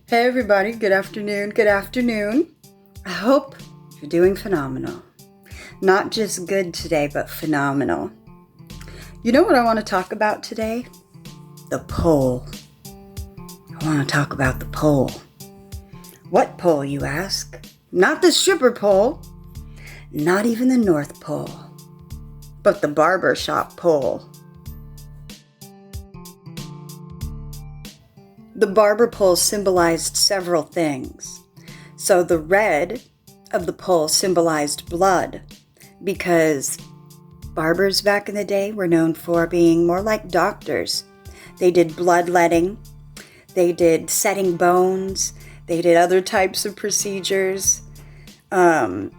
Hey everybody, good afternoon, good afternoon. I hope you're doing phenomenal. Not just good today, but phenomenal. You know what I want to talk about today? The pole. I want to talk about the pole. What pole, you ask? Not the stripper pole, not even the North Pole, but the barber shop pole. The barber pole symbolized several things. So the red of the pole symbolized blood, because barbers back in the day were known for being more like doctors. They did bloodletting, they did setting bones, they did other types of procedures. The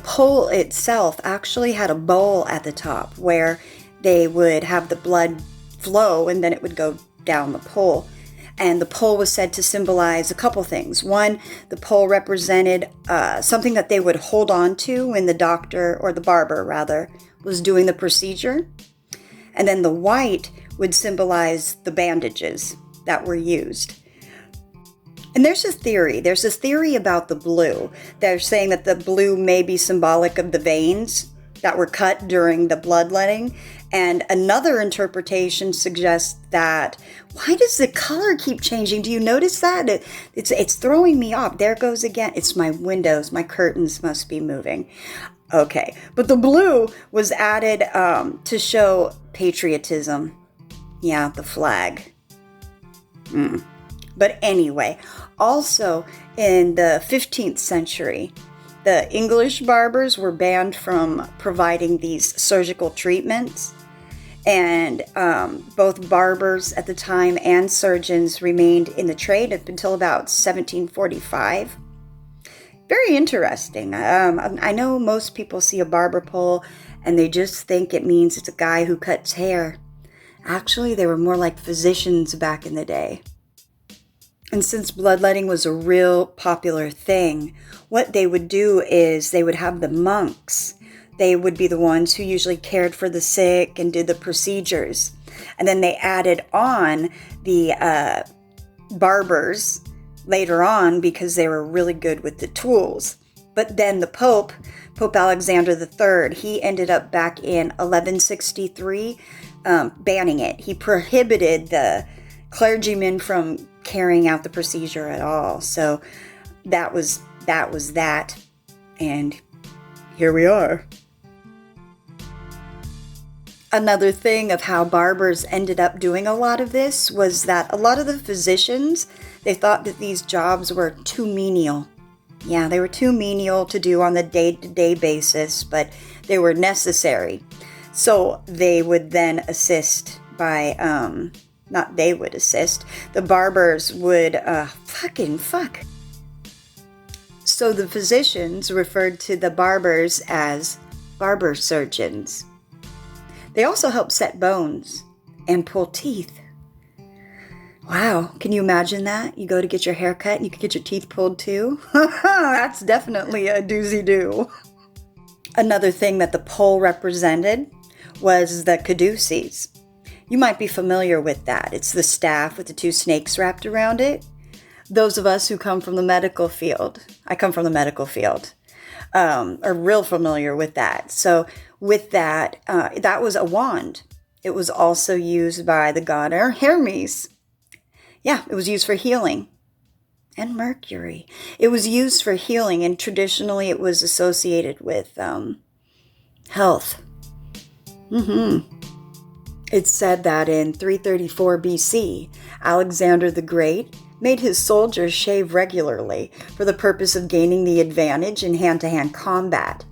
pole itself actually had a bowl at the top where they would have the blood flow and then it would go down the pole. And the pole was said to symbolize a couple things. One, the pole represented something that they would hold on to when the doctor, or the barber rather, was doing the procedure. And then the white would symbolize the bandages that were used. And there's a theory. There's this theory about the blue. They're saying that the blue may be symbolic of the veins that were cut during the bloodletting. And another interpretation suggests that, why does the color keep changing? Do you notice that? It's throwing me off. There it goes again. It's my windows. My curtains must be moving. Okay. But the blue was added to show patriotism. Yeah, the flag. But anyway, also in the 15th century, the English barbers were banned from providing these surgical treatments. And both barbers at the time and surgeons remained in the trade up until about 1745. Very interesting. I know most people see a barber pole and they just think it means it's a guy who cuts hair. Actually, they were more like physicians back in the day. And since bloodletting was a real popular thing, what they would do is they would have the monks. They would be the ones who usually cared for the sick and did the procedures. And then they added on the barbers later on because they were really good with the tools. But then the Pope Alexander III, he ended up back in 1163 banning it. He prohibited the clergymen from carrying out the procedure at all. So that was that. And here we are. Another thing of how barbers ended up doing a lot of this was that a lot of the physicians, they thought that these jobs were too menial. Yeah, they were too menial to do on the day-to-day basis, but they were necessary. So they would then assist by, the barbers would, So the physicians referred to the barbers as barber surgeons. They also help set bones and pull teeth. Wow, can you imagine that? You go to get your hair cut and you can get your teeth pulled too? That's definitely a doozy-doo. Another thing that the pole represented was the caduceus. You might be familiar with that. It's the staff with the two snakes wrapped around it. Those of us who come from the medical field, I come from the medical field, are real familiar with that. So with that, that was a wand. It was also used by the god Hermes. Yeah, it was used for healing. And Mercury. It was used for healing, and traditionally it was associated with health. It's said that in 334 BC, Alexander the Great made his soldiers shave regularly for the purpose of gaining the advantage in hand-to-hand combat,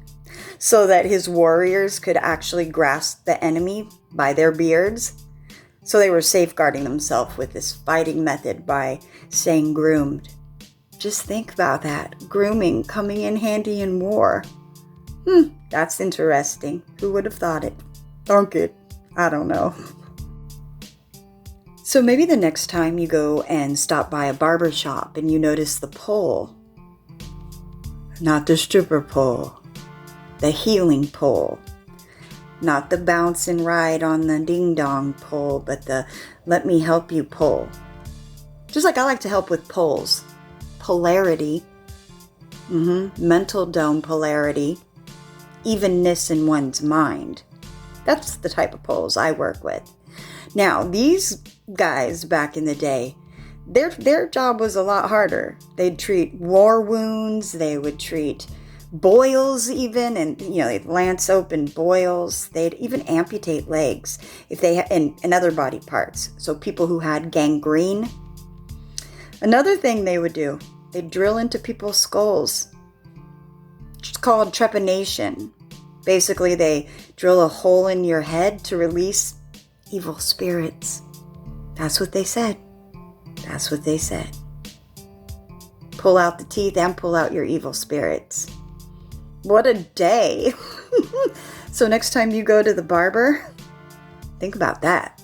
so that his warriors could actually grasp the enemy by their beards. So they were safeguarding themselves with this fighting method by staying groomed. Just think about that. Grooming coming in handy in war. That's interesting. Who would have thought it? I don't know. So maybe the next time you go and stop by a barber shop and you notice the pole, not the stripper pole, the healing pole, not the bounce and ride on the ding-dong pole, but the let me help you pole. Just like I like to help with poles. Polarity. Mental dome polarity. Evenness in one's mind. That's the type of poles I work with. Now, these guys back in the day, their job was a lot harder. They'd treat war wounds, they would treat boils even, and they'd lance open boils. They'd even amputate legs if they and other body parts. So people who had gangrene. Another thing they would do, they'd drill into people's skulls. It's called trepanation. Basically, they drill a hole in your head to release evil spirits. That's what they said. That's what they said. Pull out the teeth and pull out your evil spirits. What a day. So next time you go to the barber, think about that.